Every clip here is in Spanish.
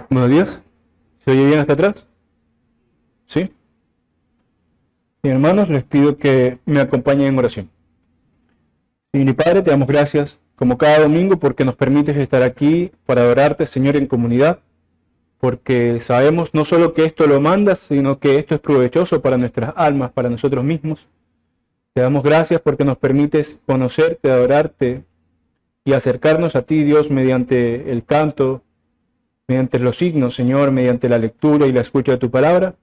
Buenos días. ¿Se oye bien hasta atrás? ¿Sí? Bien, hermanos, les pido que me acompañen en oración. Señor y Padre, te damos gracias como cada domingo porque nos permites estar aquí para adorarte, Señor, en comunidad, porque sabemos no solo que esto lo mandas, sino que esto es provechoso para nuestras almas, para nosotros mismos. Te damos gracias porque nos permites conocerte, adorarte y acercarnos a ti, Dios, mediante el canto, mediante los signos, Señor, mediante la lectura y la escucha de tu palabra.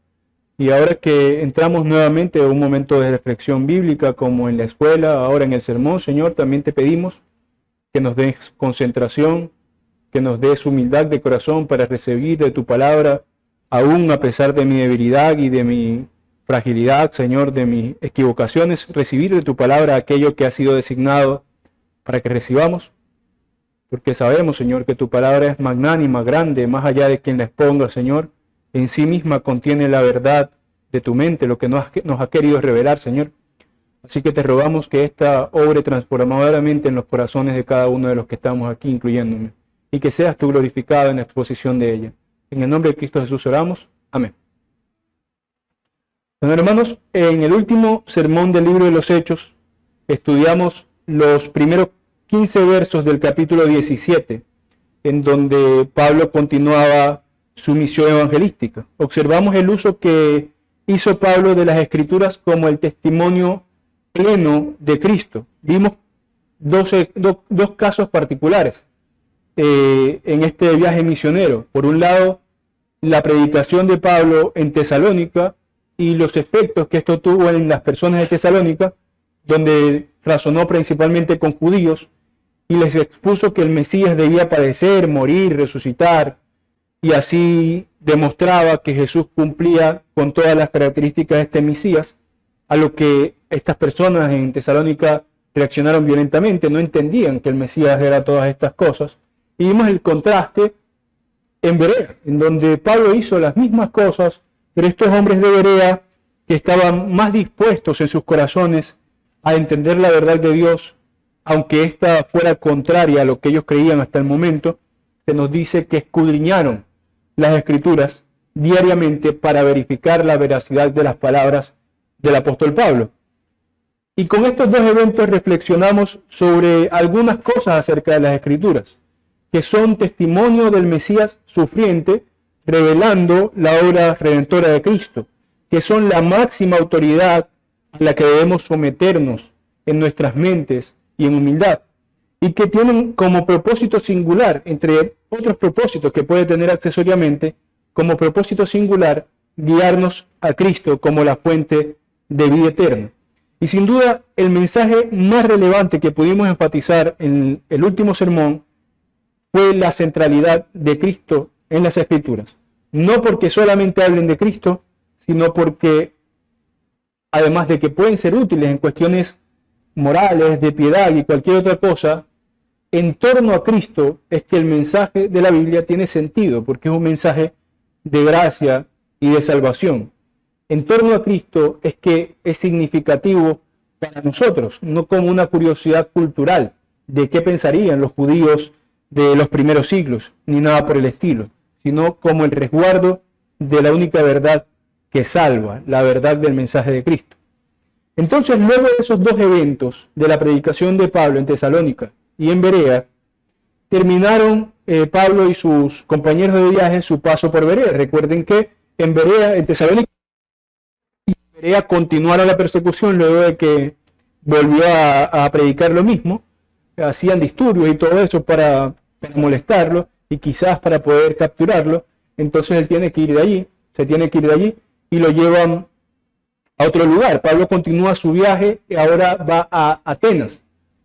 Y ahora que entramos nuevamente a un momento de reflexión bíblica, como en la escuela, ahora en el sermón, Señor, también te pedimos que nos des concentración, que nos des humildad de corazón para recibir de tu palabra, aún a pesar de mi debilidad y de mi fragilidad, Señor, de mis equivocaciones, recibir de tu palabra aquello que ha sido designado para que recibamos. Porque sabemos, Señor, que tu palabra es magnánima, grande, más allá de quien la exponga, Señor. En sí misma contiene la verdad de tu mente, lo que nos ha querido revelar, Señor. Así que te rogamos que esta obre transformadoramente en los corazones de cada uno de los que estamos aquí, incluyéndome, y que seas tú glorificado en la exposición de ella. En el nombre de Cristo Jesús oramos. Amén. Bueno, hermanos, en el último sermón del libro de los Hechos, estudiamos los primeros 15 versos del capítulo 17, en donde Pablo continuaba su misión evangelística. Observamos el uso que hizo Pablo de las Escrituras como el testimonio pleno de Cristo. Vimos dos casos particulares en este viaje misionero. Por un lado, la predicación de Pablo en Tesalónica y los efectos que esto tuvo en las personas de Tesalónica, donde razonó principalmente con judíos y les expuso que el Mesías debía padecer, morir, resucitar, y así demostraba que Jesús cumplía con todas las características de este Mesías, a lo que estas personas en Tesalónica reaccionaron violentamente, no entendían que el Mesías era todas estas cosas. Y vimos el contraste en Berea, en donde Pablo hizo las mismas cosas, pero estos hombres de Berea, que estaban más dispuestos en sus corazones a entender la verdad de Dios, aunque ésta fuera contraria a lo que ellos creían hasta el momento, se nos dice que escudriñaron las Escrituras diariamente para verificar la veracidad de las palabras del apóstol Pablo. Y con estos dos eventos reflexionamos sobre algunas cosas acerca de las Escrituras, que son testimonio del Mesías sufriente, revelando la obra redentora de Cristo, que son la máxima autoridad a la que debemos someternos en nuestras mentes y en humildad, y que tienen como propósito singular, entre otros propósitos que puede tener accesoriamente, como propósito singular, guiarnos a Cristo como la fuente de vida eterna. Y sin duda, el mensaje más relevante que pudimos enfatizar en el último sermón fue la centralidad de Cristo en las Escrituras. No porque solamente hablen de Cristo, sino porque, además de que pueden ser útiles en cuestiones morales, de piedad y cualquier otra cosa, en torno a Cristo es que el mensaje de la Biblia tiene sentido, porque es un mensaje de gracia y de salvación. En torno a Cristo es que es significativo para nosotros, no como una curiosidad cultural de qué pensarían los judíos de los primeros siglos, ni nada por el estilo, sino como el resguardo de la única verdad que salva, la verdad del mensaje de Cristo. Entonces, luego de esos dos eventos de la predicación de Pablo en Tesalónica y en Berea, terminaron Pablo y sus compañeros de viaje su paso por Berea. Recuerden que en Berea, en Tesalónica y Berea continuaron la persecución luego de que volvió a predicar lo mismo. Hacían disturbios y todo eso para molestarlo y quizás para poder capturarlo. Entonces él tiene que ir de allí, se tiene que ir de allí y lo llevan a otro lugar. Pablo continúa su viaje y ahora va a Atenas,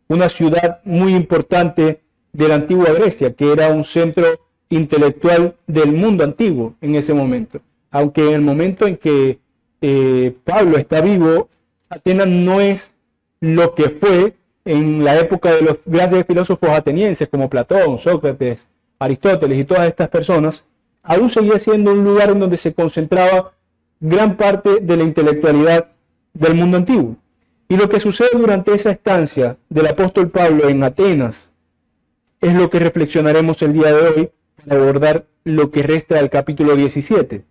una ciudad muy importante de la antigua Grecia, que era un centro intelectual del mundo antiguo en ese momento. Aunque en el momento en que Pablo está vivo, Atenas no es lo que fue en la época de los grandes filósofos atenienses como Platón, Sócrates, Aristóteles y todas estas personas. Aún seguía siendo un lugar en donde se concentraba gran parte de la intelectualidad del mundo antiguo. Y lo que sucede durante esa estancia del apóstol Pablo en Atenas es lo que reflexionaremos el día de hoy, para abordar lo que resta del capítulo 17.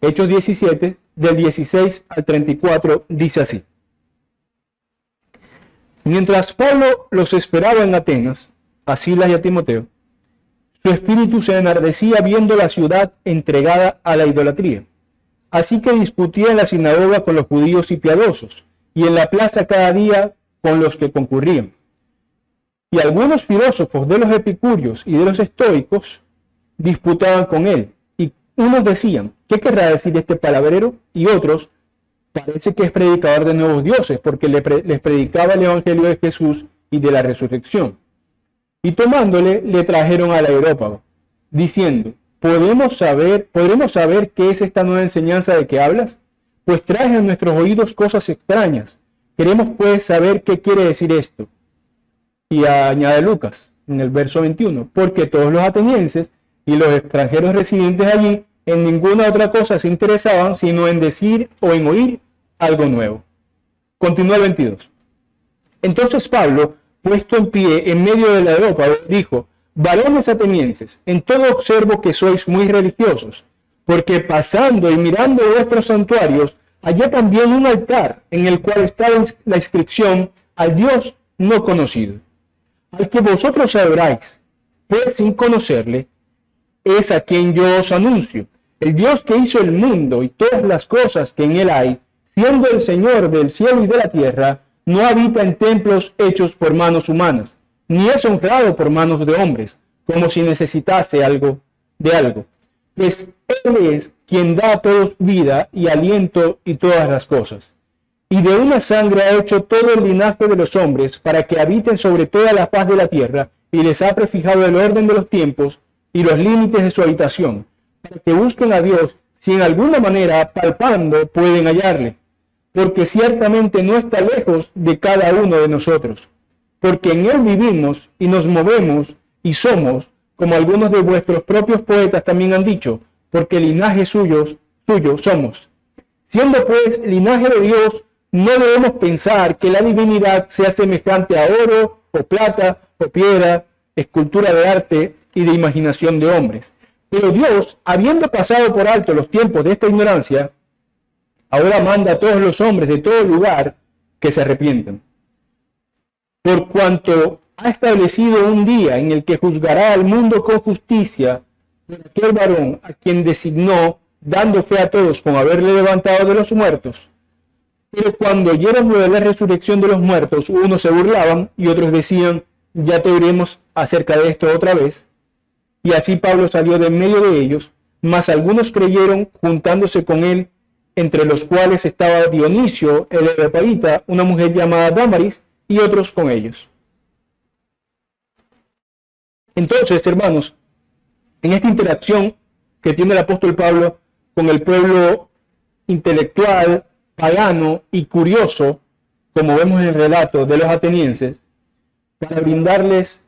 Hechos 17, del 16 al 34, dice así. Mientras Pablo los esperaba en Atenas, a Silas y a Timoteo, su espíritu se enardecía viendo la ciudad entregada a la idolatría. Así que discutía en la sinagoga con los judíos y piadosos, y en la plaza cada día con los que concurrían. Y algunos filósofos de los epicúreos y de los estoicos disputaban con él, y unos decían, ¿qué querrá decir este palabrero? Y otros, parece que es predicador de nuevos dioses, porque les predicaba el evangelio de Jesús y de la resurrección. Y tomándole, le trajeron al Areópago, diciendo, ¿podremos saber qué es esta nueva enseñanza de que hablas? Pues traes a nuestros oídos cosas extrañas. Queremos pues saber qué quiere decir esto. Y añade Lucas, en el verso 21, porque todos los atenienses y los extranjeros residentes allí en ninguna otra cosa se interesaban, sino en decir o en oír algo nuevo. Continúa el 22. Entonces Pablo, puesto en pie en medio de la Areópago, dijo, varones atenienses, en todo observo que sois muy religiosos, porque pasando y mirando vuestros santuarios, hallé también un altar en el cual estaba la inscripción al Dios no conocido, al que vosotros adoráis, pues sin conocerle, es a quien yo os anuncio, el Dios que hizo el mundo y todas las cosas que en él hay, siendo el Señor del cielo y de la tierra, no habita en templos hechos por manos humanas, ni es honrado por manos de hombres, como si necesitase algo de algo. Pues Él es quien da a todos vida y aliento y todas las cosas. Y de una sangre ha hecho todo el linaje de los hombres, para que habiten sobre toda la faz de la tierra, y les ha prefijado el orden de los tiempos y los límites de su habitación, para que busquen a Dios, si en alguna manera, palpando, pueden hallarle. Porque ciertamente no está lejos de cada uno de nosotros, porque en él vivimos y nos movemos y somos, como algunos de vuestros propios poetas también han dicho, porque linaje suyo somos. Siendo pues linaje de Dios, no debemos pensar que la divinidad sea semejante a oro, o plata, o piedra, escultura de arte y de imaginación de hombres. Pero Dios, habiendo pasado por alto los tiempos de esta ignorancia, ahora manda a todos los hombres de todo lugar que se arrepientan. Por cuanto ha establecido un día en el que juzgará al mundo con justicia por aquel varón a quien designó, dando fe a todos con haberle levantado de los muertos. Pero cuando oyeron lo de la resurrección de los muertos, unos se burlaban y otros decían, ya te oiremos acerca de esto otra vez. Y así Pablo salió de en medio de ellos, mas algunos creyeron juntándose con él, entre los cuales estaba Dionisio el Areopagita, una mujer llamada Dámaris, y otros con ellos. Entonces, hermanos, en esta interacción que tiene el apóstol Pablo con el pueblo intelectual, pagano y curioso, como vemos en el relato de los atenienses, para brindarles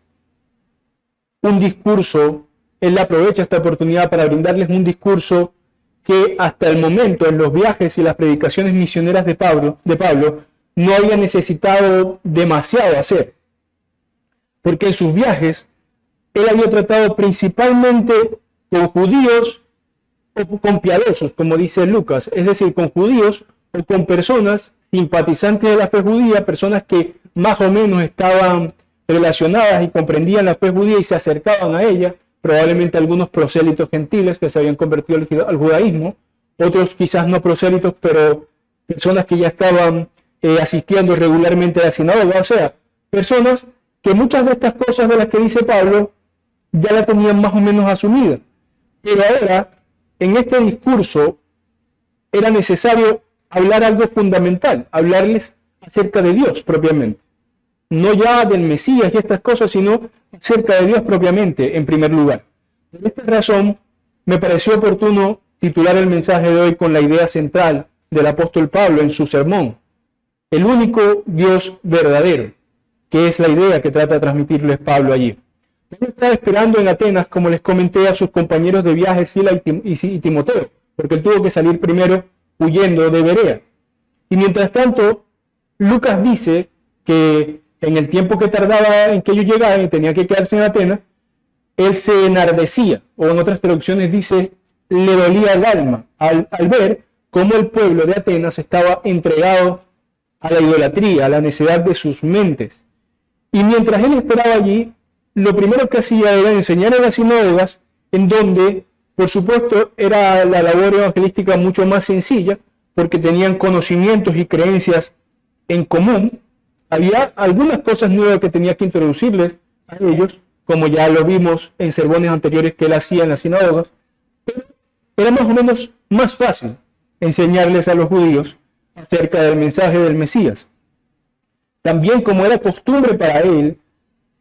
un discurso, él aprovecha esta oportunidad para brindarles un discurso que hasta el momento en los viajes y las predicaciones misioneras de Pablo no había necesitado demasiado hacer, porque en sus viajes él había tratado principalmente con judíos o con piadosos, como dice Lucas, es decir, con judíos o con personas simpatizantes de la fe judía, personas que más o menos estaban relacionadas y comprendían la fe judía y se acercaban a ella, probablemente algunos prosélitos gentiles que se habían convertido al judaísmo, otros quizás no prosélitos, pero personas que ya estaban asistiendo regularmente a la sinagoga, o sea, personas que muchas de estas cosas de las que dice Pablo ya la tenían más o menos asumida. Pero ahora, en este discurso, era necesario hablar algo fundamental, hablarles acerca de Dios propiamente. No ya del Mesías y estas cosas, sino acerca de Dios propiamente, en primer lugar. Por esta razón, me pareció oportuno titular el mensaje de hoy con la idea central del apóstol Pablo en su sermón, el único Dios verdadero, que es la idea que trata de transmitirles Pablo allí. Él estaba esperando en Atenas, como les comenté, a sus compañeros de viaje, Sila y Timoteo, porque él tuvo que salir primero huyendo de Berea. Y mientras tanto, Lucas dice que en el tiempo que tardaba en que ellos llegaran y tenía que quedarse en Atenas, él se enardecía, o en otras traducciones dice, le dolía el alma al ver cómo el pueblo de Atenas estaba entregado a la idolatría, a la necedad de sus mentes. Y mientras él esperaba allí, lo primero que hacía era enseñar en las sinagogas, en donde, por supuesto, era la labor evangelística mucho más sencilla, porque tenían conocimientos y creencias en común. Había algunas cosas nuevas que tenía que introducirles a ellos, como ya lo vimos en sermones anteriores que él hacía en las sinagogas, pero era más o menos más fácil enseñarles a los judíos acerca del mensaje del Mesías. También, como era costumbre para él,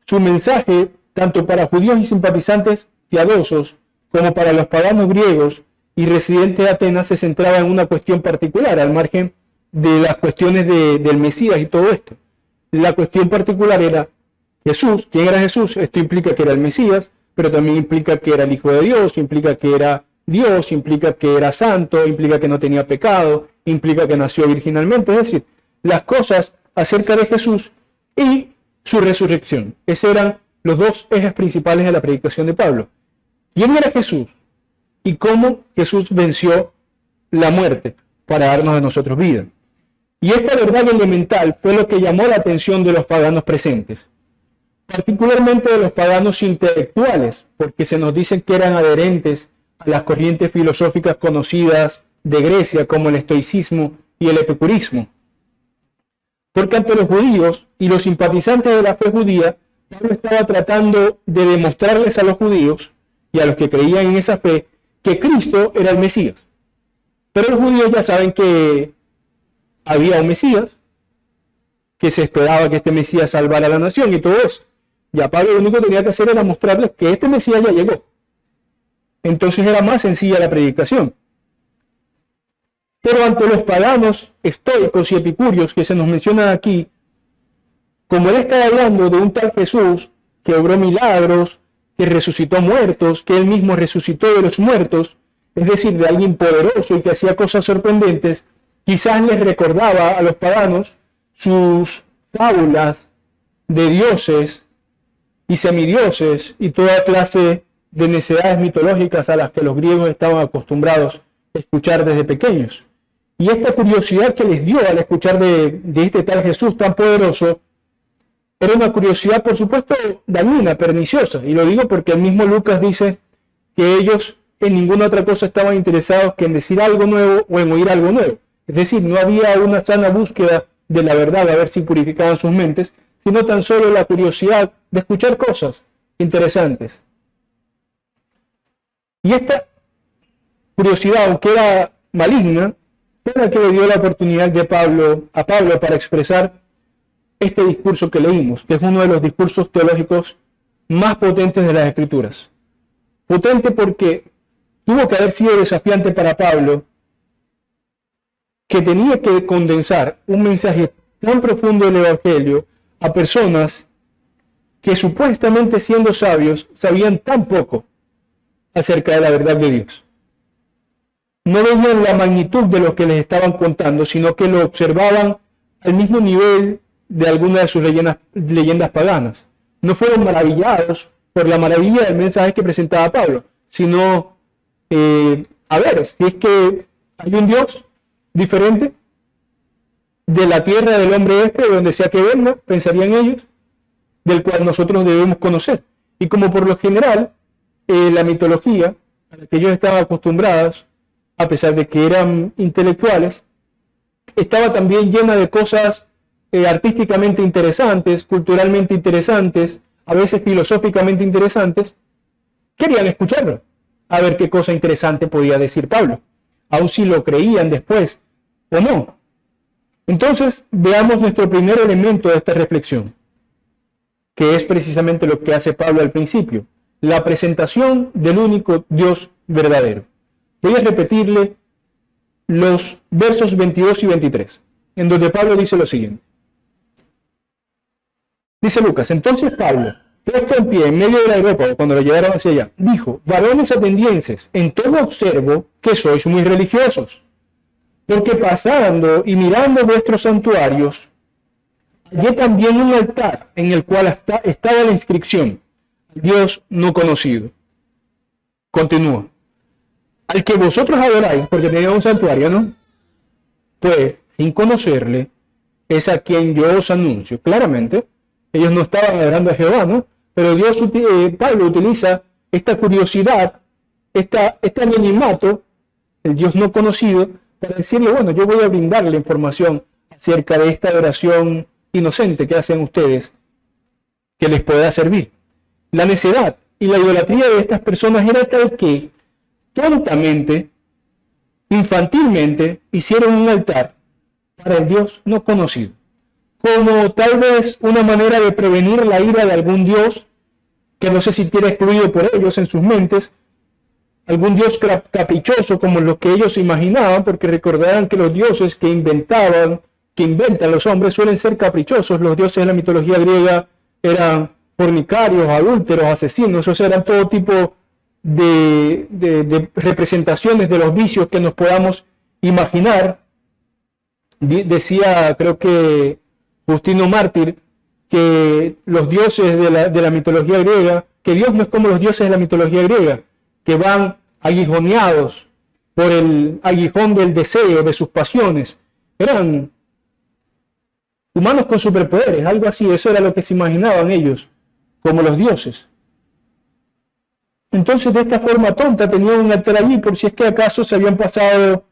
su mensaje, tanto para judíos y simpatizantes piadosos, como para los paganos griegos y residentes de Atenas, se centraba en una cuestión particular, al margen de las cuestiones del Mesías y todo esto. La cuestión particular era Jesús. ¿Quién era Jesús? Esto implica que era el Mesías, pero también implica que era el Hijo de Dios, implica que era Dios, implica que era santo, implica que no tenía pecado, implica que nació virginalmente. Es decir, las cosas acerca de Jesús y su resurrección. Esos eran los dos ejes principales de la predicación de Pablo. ¿Quién era Jesús? Y cómo Jesús venció la muerte para darnos a nosotros vida. Y esta verdad elemental fue lo que llamó la atención de los paganos presentes, particularmente de los paganos intelectuales, porque se nos dice que eran adherentes a las corrientes filosóficas conocidas de Grecia, como el estoicismo y el epicurismo. Porque ante los judíos y los simpatizantes de la fe judía, Pablo estaba tratando de demostrarles a los judíos y a los que creían en esa fe que Cristo era el Mesías. Pero los judíos ya saben que había un Mesías, que se esperaba que este Mesías salvara a la nación y todo eso. Ya Pablo lo único que tenía que hacer era mostrarles que este Mesías ya llegó. Entonces era más sencilla la predicación. Pero ante los paganos estoicos y epicúreos que se nos mencionan aquí, como él estaba hablando de un tal Jesús que obró milagros, que resucitó muertos, que él mismo resucitó de los muertos, es decir, de alguien poderoso y que hacía cosas sorprendentes, quizás les recordaba a los paganos sus fábulas de dioses y semidioses y toda clase de necedades mitológicas a las que los griegos estaban acostumbrados a escuchar desde pequeños. Y esta curiosidad que les dio al escuchar de este tal Jesús tan poderoso, era una curiosidad, por supuesto, dañina, perniciosa. Y lo digo porque el mismo Lucas dice que ellos en ninguna otra cosa estaban interesados que en decir algo nuevo o en oír algo nuevo. Es decir, no había una sana búsqueda de la verdad, a ver si purificaban sus mentes, sino tan solo la curiosidad de escuchar cosas interesantes. Y esta curiosidad, aunque era maligna, fue la que le dio la oportunidad a Pablo para expresar este discurso que leímos, que es uno de los discursos teológicos más potentes de las Escrituras. Potente porque tuvo que haber sido desafiante para Pablo, que tenía que condensar un mensaje tan profundo del Evangelio a personas que supuestamente siendo sabios sabían tan poco acerca de la verdad de Dios. No veían la magnitud de lo que les estaban contando, sino que lo observaban al mismo nivel de algunas de sus leyendas paganas. No fueron maravillados por la maravilla del mensaje que presentaba Pablo, sino, a ver, si es que hay un Dios diferente de la tierra del hombre de donde sea que venga, pensarían ellos, del cual nosotros debemos conocer. Y como por lo general, la mitología a la que ellos estaban acostumbrados, a pesar de que eran intelectuales, estaba también llena de cosas artísticamente interesantes, culturalmente interesantes, a veces filosóficamente interesantes. Querían escucharlo, a ver qué cosa interesante podía decir Pablo, aun si lo creían después o no. Entonces, veamos nuestro primer elemento de esta reflexión, que es precisamente lo que hace Pablo al principio, la presentación del único Dios verdadero. Voy a repetirle los versos 22 y 23, en donde Pablo dice lo siguiente. Dice Lucas: entonces Pablo, puesto en pie en medio del aerópago cuando lo llevaron hacia allá, dijo: varones atenienses, en todo observo que sois muy religiosos, porque pasando y mirando vuestros santuarios, hallé también un altar en el cual estaba la inscripción: Dios no conocido. Continúa. Al que vosotros adoráis, porque tenía un santuario, ¿no? Pues, sin conocerle, es a quien yo os anuncio. Claramente, ellos no estaban adorando a Jehová, ¿no? Pero Pablo utiliza esta curiosidad, este anonimato, el Dios no conocido, para decirle, bueno, yo voy a brindarle información acerca de esta adoración inocente que hacen ustedes, que les pueda servir. La necedad y la idolatría de estas personas era tal que tontamente, infantilmente, hicieron un altar para el Dios no conocido, como tal vez una manera de prevenir la ira de algún Dios que no se sintiera excluido por ellos en sus mentes, algún Dios caprichoso como lo que ellos imaginaban, porque recordarán que los dioses que inventan los hombres suelen ser caprichosos. Los dioses de la mitología griega eran fornicarios, adúlteros, asesinos, o sea, eran todo tipo de representaciones de los vicios que nos podamos imaginar. Decía, creo que Justino Mártir, que los dioses de la mitología griega, que Dios no es como los dioses de la mitología griega, que van aguijoneados por el aguijón del deseo, de sus pasiones. Eran humanos con superpoderes, algo así, eso era lo que se imaginaban ellos, como los dioses. Entonces, de esta forma tonta, tenían un altar allí, por si es que acaso se habían pasado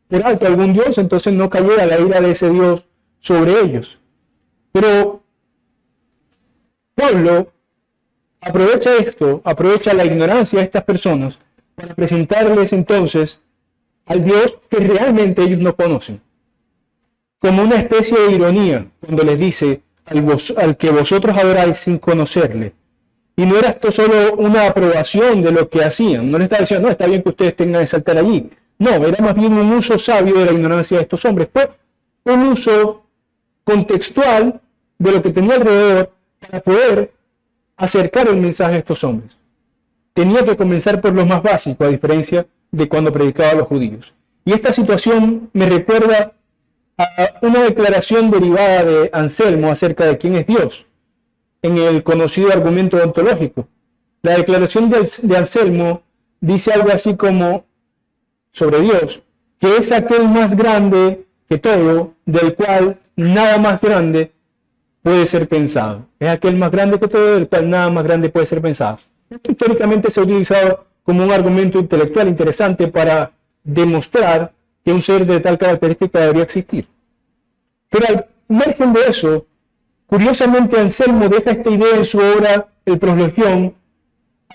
por alto algún dios, entonces no cayera la ira de ese Dios sobre ellos. Pero Pablo aprovecha esto, aprovecha la ignorancia de estas personas para presentarles entonces al Dios que realmente ellos no conocen, como una especie de ironía, cuando les dice al que vosotros adoráis sin conocerle. Y no era esto solo una aprobación de lo que hacían, no le estaba diciendo, no, está bien que ustedes tengan ese altar allí. No, era más bien un uso sabio de la ignorancia de estos hombres. Fue un uso contextual de lo que tenía alrededor para poder acercar el mensaje a estos hombres. Tenía que comenzar por lo más básico, a diferencia de cuando predicaba a los judíos. Y esta situación me recuerda a una declaración derivada de Anselmo acerca de quién es Dios, en el conocido argumento ontológico. La declaración de Anselmo dice algo así como sobre Dios, que es aquel más grande que todo, del cual nada más grande puede ser pensado. Es aquel más grande que todo, del cual nada más grande puede ser pensado. Esto históricamente se ha utilizado como un argumento intelectual interesante para demostrar que un ser de tal característica debería existir. Pero al margen de eso, curiosamente Anselmo deja esta idea en su obra El Proslogión,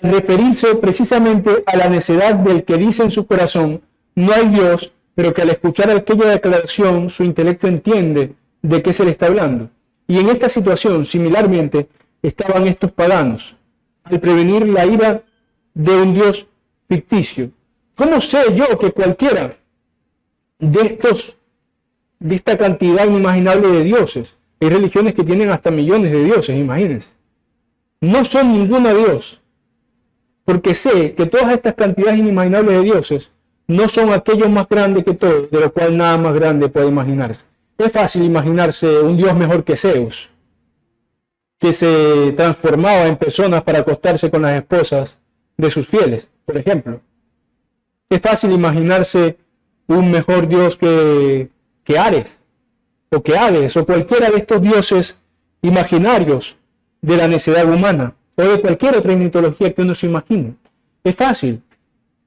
al referirse precisamente a la necedad del que dice en su corazón, no hay Dios, pero que al escuchar aquella declaración su intelecto entiende de qué se le está hablando. Y en esta situación, similarmente, estaban estos paganos, al prevenir la ira de un Dios ficticio. ¿Cómo sé yo que cualquiera de esta cantidad inimaginable de dioses, hay religiones que tienen hasta millones de dioses, imagínense, no son ninguna Dios? Porque sé que todas estas cantidades inimaginables de dioses no son aquellos más grandes que todos, de lo cual nada más grande puede imaginarse. Es fácil imaginarse un Dios mejor que Zeus, que se transformaba en personas para acostarse con las esposas de sus fieles, por ejemplo. Es fácil imaginarse un mejor Dios que Ares, o que Hades, o cualquiera de estos dioses imaginarios de la necedad humana, o de cualquier otra mitología que uno se imagine. Es fácil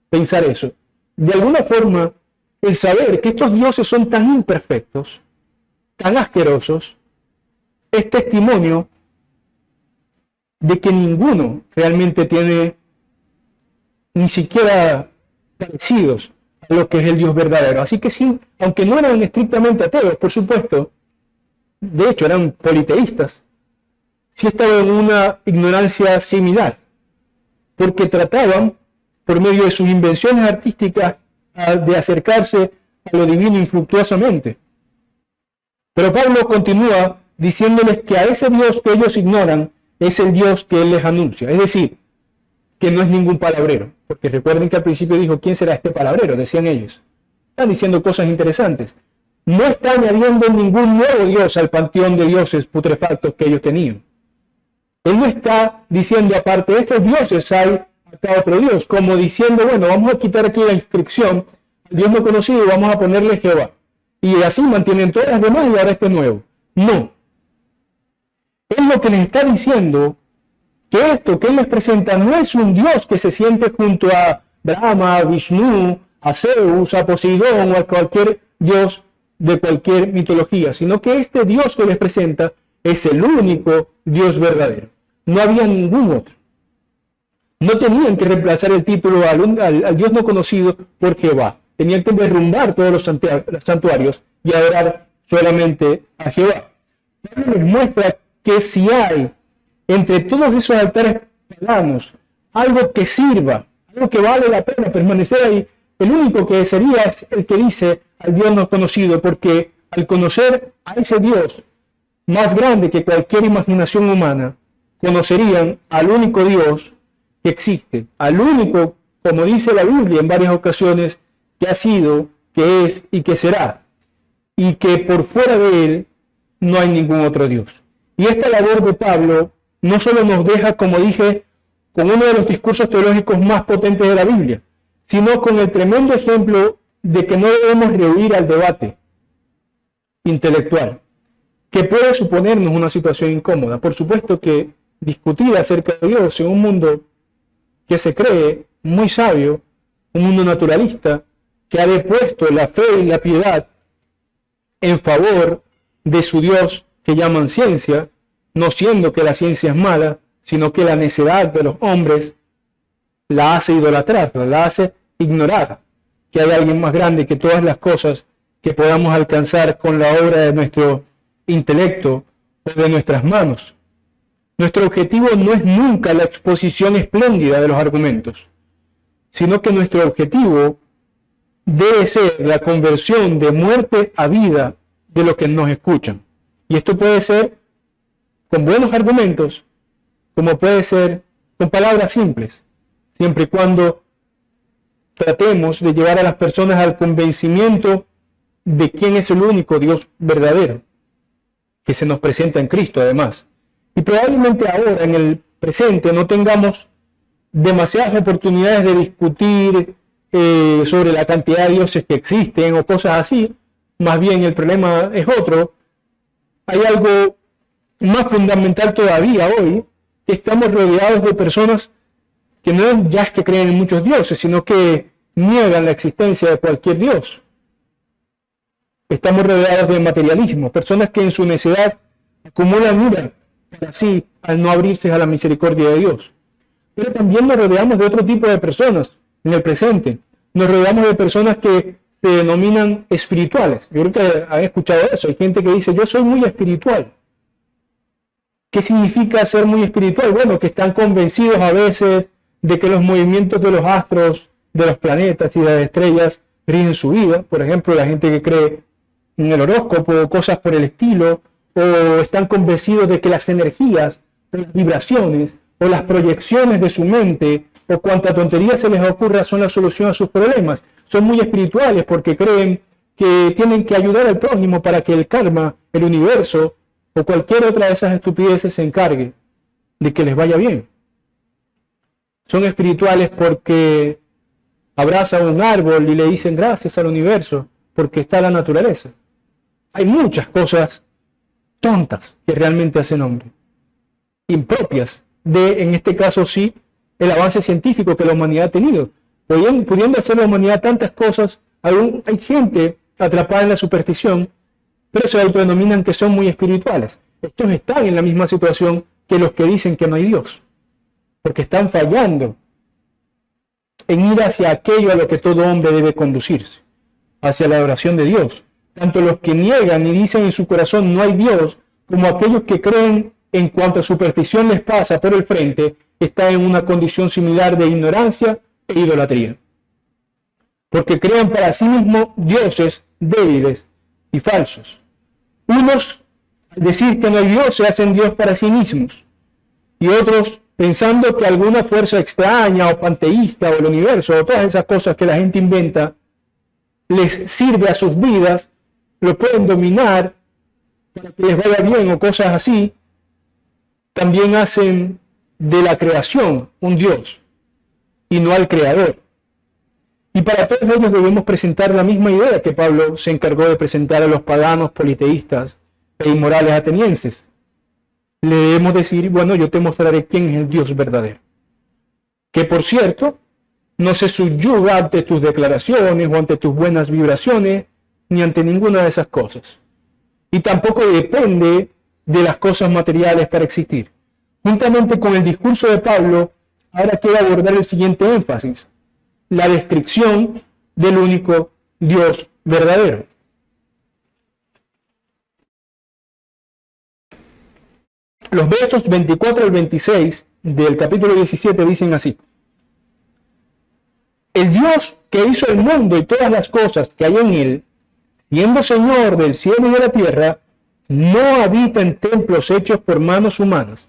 pensar eso. De alguna forma, el saber que estos dioses son tan imperfectos, tan asquerosos, es testimonio de que ninguno realmente tiene ni siquiera parecidos a lo que es el Dios verdadero. Así que sí, aunque no eran estrictamente ateos, por supuesto, de hecho eran politeístas, sí estaban en una ignorancia similar, porque trataban, por medio de sus invenciones artísticas, de acercarse a lo divino infructuosamente. Pero Pablo continúa diciéndoles que a ese Dios que ellos ignoran es el Dios que él les anuncia, es decir, que no es ningún palabrero, porque recuerden que al principio dijo, ¿quién será este palabrero?, decían ellos. Están diciendo cosas interesantes. No está añadiendo ningún nuevo Dios al panteón de dioses putrefactos que ellos tenían. Él no está diciendo, aparte de estos dioses hay acá otro Dios, como diciendo, bueno, vamos a quitar aquí la inscripción, Dios no conocido, y vamos a ponerle Jehová. Y así mantienen todas las demás y ahora este nuevo. No. Él lo que les está diciendo, que esto que él les presenta no es un Dios que se siente junto a Brahma, a Vishnu, a Zeus, a Poseidón o a cualquier Dios de cualquier mitología, sino que este Dios que les presenta es el único Dios verdadero. No había ningún otro. No tenían que reemplazar el título al Dios no conocido por Jehová. Tenían que derrumbar todos los santuarios y adorar solamente a Jehová. Pablo les muestra que si hay entre todos esos altares paganos algo que sirva, algo que vale la pena permanecer ahí, el único que sería es el que dice al Dios no conocido, porque al conocer a ese Dios más grande que cualquier imaginación humana, conocerían al único Dios que existe, al único, como dice la Biblia en varias ocasiones, que ha sido, que es y que será, y que por fuera de él no hay ningún otro Dios. Y esta labor de Pablo no solo nos deja, como dije, con uno de los discursos teológicos más potentes de la Biblia, sino con el tremendo ejemplo de que no debemos rehuir al debate intelectual, que puede suponernos una situación incómoda. Por supuesto que discutir acerca de Dios en un mundo que se cree muy sabio, un mundo naturalista, que ha depuesto la fe y la piedad en favor de su Dios que llaman ciencia, no siendo que la ciencia es mala, sino que la necedad de los hombres la hace idolatrar, la hace ignorar que hay alguien más grande que todas las cosas que podamos alcanzar con la obra de nuestro intelecto o de nuestras manos. Nuestro objetivo no es nunca la exposición espléndida de los argumentos, sino que nuestro objetivo debe ser la conversión de muerte a vida de los que nos escuchan. Y esto puede ser con buenos argumentos, como puede ser con palabras simples, siempre y cuando tratemos de llevar a las personas al convencimiento de quién es el único Dios verdadero, que se nos presenta en Cristo además. Y probablemente ahora, en el presente, no tengamos demasiadas oportunidades de discutir sobre la cantidad de dioses que existen o cosas así. Más bien el problema es otro. Hay algo más fundamental todavía hoy, que estamos rodeados de personas que no ya es que creen en muchos dioses, sino que niegan la existencia de cualquier dios. Estamos rodeados de materialismo, personas que en su necedad acumulan ira, así al no abrirse a la misericordia de Dios. Pero también nos rodeamos de otro tipo de personas en el presente. Nos rodeamos de personas que se denominan espirituales. Yo creo que han escuchado eso. Hay gente que dice, yo soy muy espiritual. ¿Qué significa ser muy espiritual? Bueno, que están convencidos a veces de que los movimientos de los astros, de los planetas y de las estrellas rigen su vida. Por ejemplo, la gente que cree en el horóscopo o cosas por el estilo, o están convencidos de que las energías, las vibraciones o las proyecciones de su mente o cuanta tontería se les ocurra son la solución a sus problemas. Son muy espirituales porque creen que tienen que ayudar al prójimo para que el karma, el universo o cualquier otra de esas estupideces se encargue de que les vaya bien. Son espirituales porque abrazan un árbol y le dicen gracias al universo porque está la naturaleza. Hay muchas cosas tontas que realmente hacen hombre, impropias de, en este caso sí, el avance científico que la humanidad ha tenido. Pudiendo hacer la humanidad tantas cosas, hay gente atrapada en la superstición, pero se autodenominan que son muy espirituales. Estos están en la misma situación que los que dicen que no hay Dios, porque están fallando en ir hacia aquello a lo que todo hombre debe conducirse, hacia la adoración de Dios. Tanto los que niegan y dicen en su corazón no hay Dios, como aquellos que creen en cuanto a superstición les pasa por el frente, están en una condición similar de ignorancia e idolatría. Porque crean para sí mismos dioses débiles y falsos. Unos, al decir que no hay Dios, se hacen Dios para sí mismos. Y otros, pensando que alguna fuerza extraña o panteísta o el universo o todas esas cosas que la gente inventa, les sirve a sus vidas, lo pueden dominar para que les vaya bien o cosas así, también hacen de la creación un Dios y no al Creador. Y para todos ellos debemos presentar la misma idea que Pablo se encargó de presentar a los paganos, politeístas e inmorales atenienses. Le debemos decir, bueno, yo te mostraré quién es el Dios verdadero. Que por cierto, no se subyuga ante tus declaraciones o ante tus buenas vibraciones, ni ante ninguna de esas cosas. Y tampoco depende de las cosas materiales para existir. Juntamente con el discurso de Pablo, ahora quiero abordar el siguiente énfasis: la descripción del único Dios verdadero. Los versos 24 al 26 del capítulo 17 dicen así: el Dios que hizo el mundo y todas las cosas que hay en él, siendo Señor del cielo y de la tierra, no habita en templos hechos por manos humanas.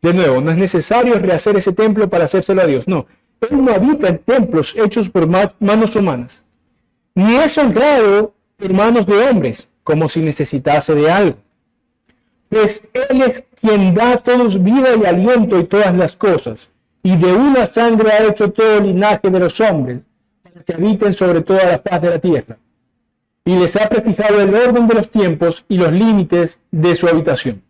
De nuevo, no es necesario rehacer ese templo para hacérselo a Dios. No, Él no habita en templos hechos por manos humanas, ni es honrado por manos de hombres, como si necesitase de algo. Pues Él es quien da a todos vida y aliento y todas las cosas, y de una sangre ha hecho todo el linaje de los hombres, para que habiten sobre toda la faz de la tierra. Y les ha prefijado el orden de los tiempos y los límites de su habitación.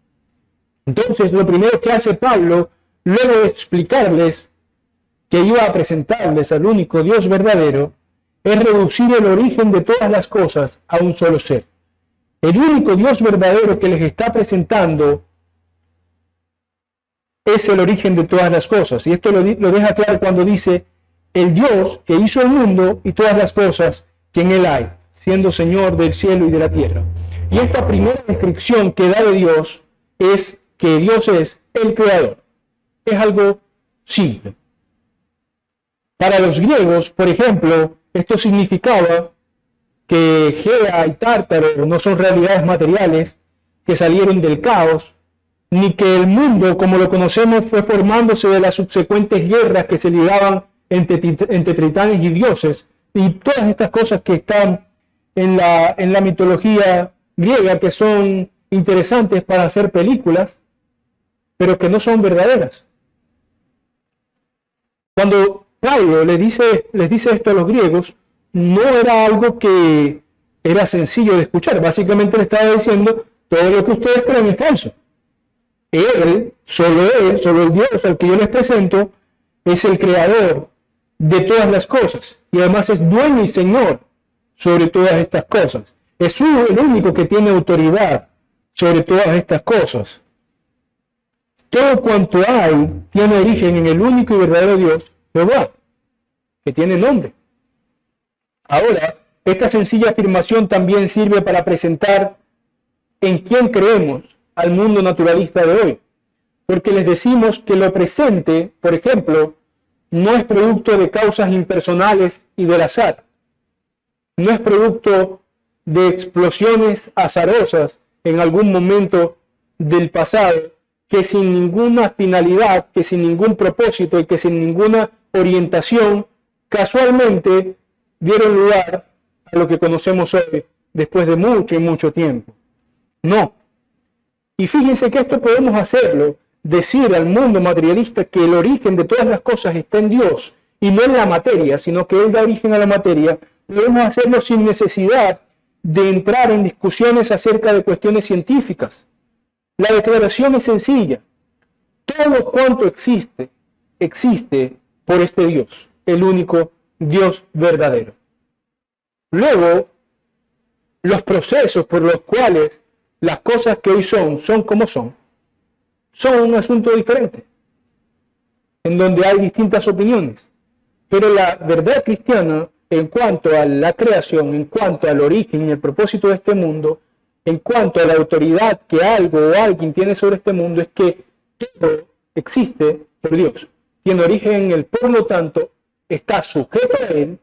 Entonces, lo primero que hace Pablo, luego de explicarles que iba a presentarles al único Dios verdadero, es reducir el origen de todas las cosas a un solo ser. El único Dios verdadero que les está presentando es el origen de todas las cosas. Y esto lo deja claro cuando dice, el Dios que hizo el mundo y todas las cosas que en él hay, siendo Señor del cielo y de la tierra. Y esta primera descripción que da de Dios es que Dios es el Creador. Es algo simple. Para los griegos, por ejemplo, esto significaba que Gea y Tártaro no son realidades materiales que salieron del caos, ni que el mundo, como lo conocemos, fue formándose de las subsecuentes guerras que se libraban entre titanes y dioses, y todas estas cosas que están en la mitología griega, que son interesantes para hacer películas, pero que no son verdaderas. Cuando Pablo les dice esto a los griegos, no era algo que era sencillo de escuchar. Básicamente le estaba diciendo, todo lo que ustedes creen es falso. Él, solo el Dios al que yo les presento, es el creador de todas las cosas. Y además es dueño y señor sobre todas estas cosas. Es el único que tiene autoridad sobre todas estas cosas. Todo cuanto hay tiene origen en el único y verdadero Dios, Jehová, que tiene nombre. Ahora, esta sencilla afirmación también sirve para presentar en quién creemos al mundo naturalista de hoy. Porque les decimos que lo presente, por ejemplo, no es producto de causas impersonales y del azar. No es producto de explosiones azarosas en algún momento del pasado, que sin ninguna finalidad, que sin ningún propósito y que sin ninguna orientación, casualmente dieron lugar a lo que conocemos hoy, después de mucho y mucho tiempo. No. Y fíjense que esto podemos hacerlo, decir al mundo materialista que el origen de todas las cosas está en Dios y no en la materia, sino que Él da origen a la materia. Podemos hacerlo sin necesidad de entrar en discusiones acerca de cuestiones científicas. La declaración es sencilla. Todo cuanto existe, existe por este Dios, el único Dios verdadero. Luego, los procesos por los cuales las cosas que hoy son como son un asunto diferente, en donde hay distintas opiniones. Pero la verdad cristiana, en cuanto a la creación, en cuanto al origen y el propósito de este mundo, en cuanto a la autoridad que algo o alguien tiene sobre este mundo, es que todo existe por Dios. Tiene origen en Él, por lo tanto, está sujeto a Él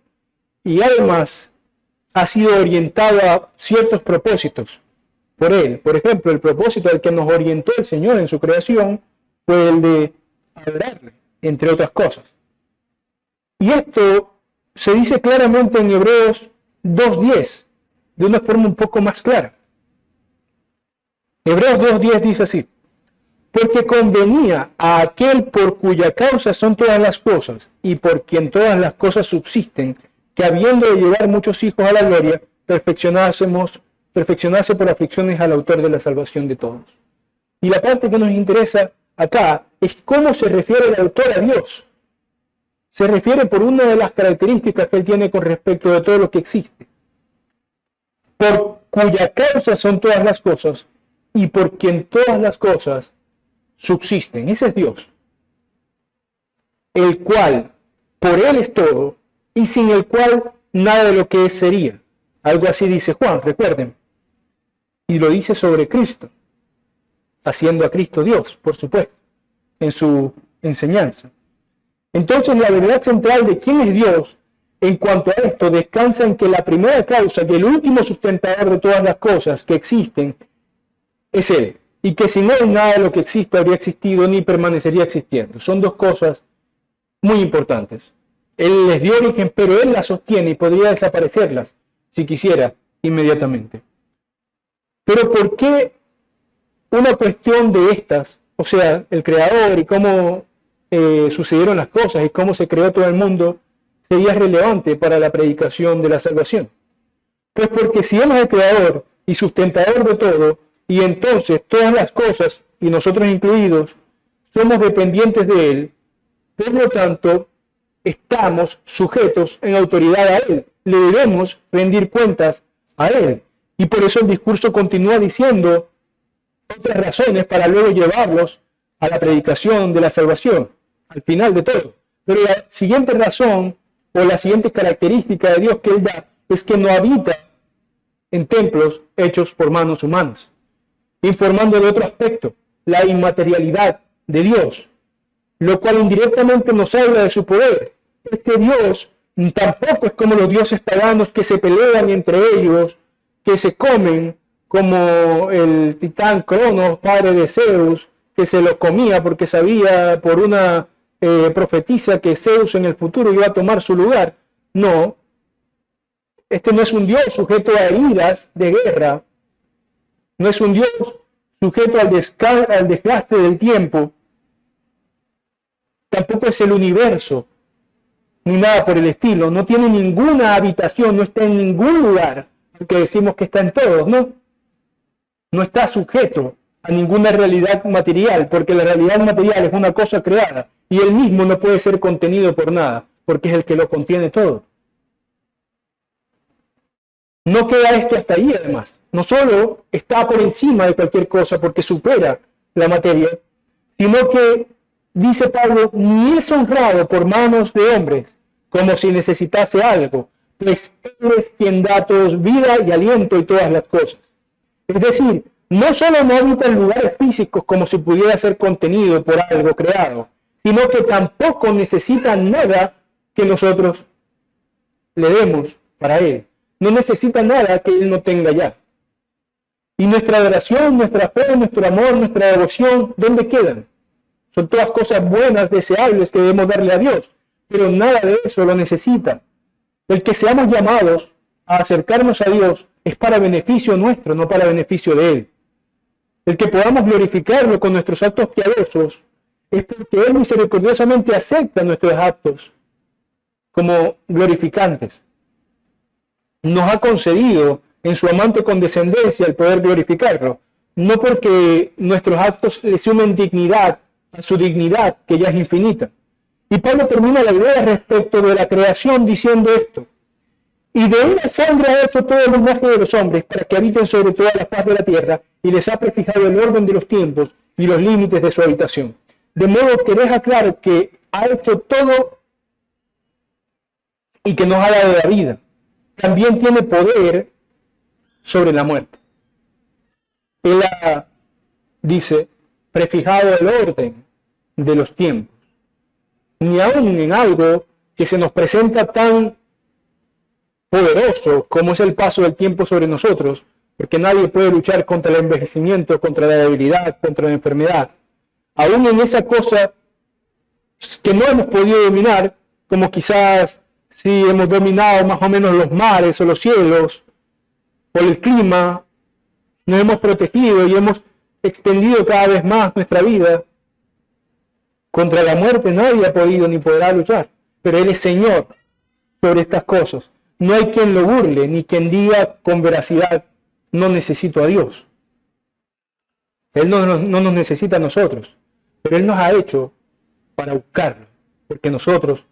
y además ha sido orientado a ciertos propósitos por Él. Por ejemplo, el propósito al que nos orientó el Señor en su creación fue el de adorarle, entre otras cosas. Y esto se dice claramente en Hebreos 2:10, de una forma un poco más clara. Hebreos 2:10 dice así: porque convenía a aquel por cuya causa son todas las cosas, y por quien todas las cosas subsisten, que habiendo de llevar muchos hijos a la gloria, perfeccionase por aflicciones al autor de la salvación de todos. Y la parte que nos interesa acá es cómo se refiere el autor a Dios. Se refiere por una de las características que él tiene con respecto de todo lo que existe. Por cuya causa son todas las cosas, y por quien todas las cosas subsisten. Ese es Dios, el cual por él es todo, y sin el cual nada de lo que es sería. Algo así dice Juan, recuerden. Y lo dice sobre Cristo, haciendo a Cristo Dios, por supuesto, en su enseñanza. Entonces la verdad central de quién es Dios en cuanto a esto descansa en que la primera causa, que el último sustentador de todas las cosas que existen, es Él. Y que sin Él nada de lo que existe habría existido ni permanecería existiendo. Son dos cosas muy importantes. Él les dio origen, pero Él las sostiene y podría desaparecerlas, si quisiera, inmediatamente. Pero ¿por qué una cuestión de estas, o sea, el Creador y cómo sucedieron las cosas y cómo se creó todo el mundo, sería relevante para la predicación de la salvación? Pues porque si Él es el Creador y sustentador de todo, y entonces todas las cosas, y nosotros incluidos, somos dependientes de Él, por lo tanto, estamos sujetos en autoridad a Él. Le debemos rendir cuentas a Él. Y por eso el discurso continúa diciendo otras razones para luego llevarlos a la predicación de la salvación, al final de todo. Pero la siguiente razón, o la siguiente característica de Dios que Él da, es que no habita en templos hechos por manos humanas, informando de otro aspecto, la inmaterialidad de Dios, lo cual indirectamente nos habla de su poder. Este Dios tampoco es como los dioses paganos que se pelean entre ellos, que se comen, como el titán Cronos, padre de Zeus, que se lo comía porque sabía por una profetisa que Zeus en el futuro iba a tomar su lugar. No, este no es un Dios sujeto a heridas de guerra, no es un Dios sujeto al desgaste del tiempo, tampoco es el universo, ni nada por el estilo, no tiene ninguna habitación, no está en ningún lugar, porque decimos que está en todos, ¿no? No está sujeto a ninguna realidad material, porque la realidad material es una cosa creada, y él mismo no puede ser contenido por nada, porque es el que lo contiene todo. No queda esto hasta ahí, además. No solo está por encima de cualquier cosa porque supera la materia, sino que, dice Pablo, ni es honrado por manos de hombres, como si necesitase algo, pues Él es quien da a todos vida y aliento y todas las cosas. Es decir, no solo no habita en lugares físicos como si pudiera ser contenido por algo creado, sino que tampoco necesita nada que nosotros le demos para Él. No necesita nada que Él no tenga ya. Y nuestra adoración, nuestra fe, nuestro amor, nuestra devoción, ¿dónde quedan? Son todas cosas buenas, deseables que debemos darle a Dios, pero nada de eso lo necesita. El que seamos llamados a acercarnos a Dios es para beneficio nuestro, no para beneficio de Él. El que podamos glorificarlo con nuestros actos piadosos es porque Él misericordiosamente acepta nuestros actos como glorificantes. Nos ha concedido en su amante condescendencia el poder glorificarlo, no porque nuestros actos le sumen dignidad a su dignidad, que ya es infinita. Y Pablo termina la idea respecto de la creación diciendo esto: y de una sangre ha hecho todo el linaje de los hombres para que habiten sobre toda la faz de la tierra, y les ha prefijado el orden de los tiempos y los límites de su habitación. De modo que deja claro que ha hecho todo y que nos ha dado la vida. También tiene poder sobre la muerte. Él ha, dice, prefijado el orden de los tiempos. Ni aun en algo que se nos presenta tan poderoso como es el paso del tiempo sobre nosotros, porque nadie puede luchar contra el envejecimiento, contra la debilidad, contra la enfermedad. Aún en esa cosa que no hemos podido dominar, como quizás si hemos dominado más o menos los mares o los cielos, o el clima, nos hemos protegido y hemos extendido cada vez más nuestra vida. Contra la muerte nadie ha podido ni podrá luchar, pero Él es Señor sobre estas cosas. No hay quien lo burle, ni quien diga con veracidad, no necesito a Dios. Él no nos necesita a nosotros, pero Él nos ha hecho para buscarlo, porque nosotros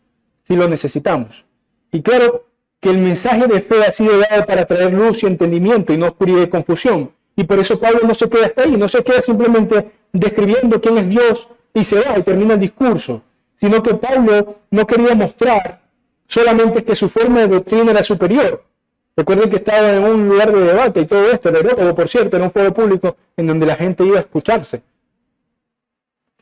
sí lo necesitamos. Y claro que el mensaje de fe ha sido dado para traer luz y entendimiento y no oscuridad y confusión. Y por eso Pablo no se queda hasta ahí, no se queda simplemente describiendo quién es Dios y se va y termina el discurso, sino que Pablo no quería mostrar solamente que su forma de doctrina era superior. Recuerden que estaba en un lugar de debate y todo esto, era por cierto, era un foro público en donde la gente iba a escucharse.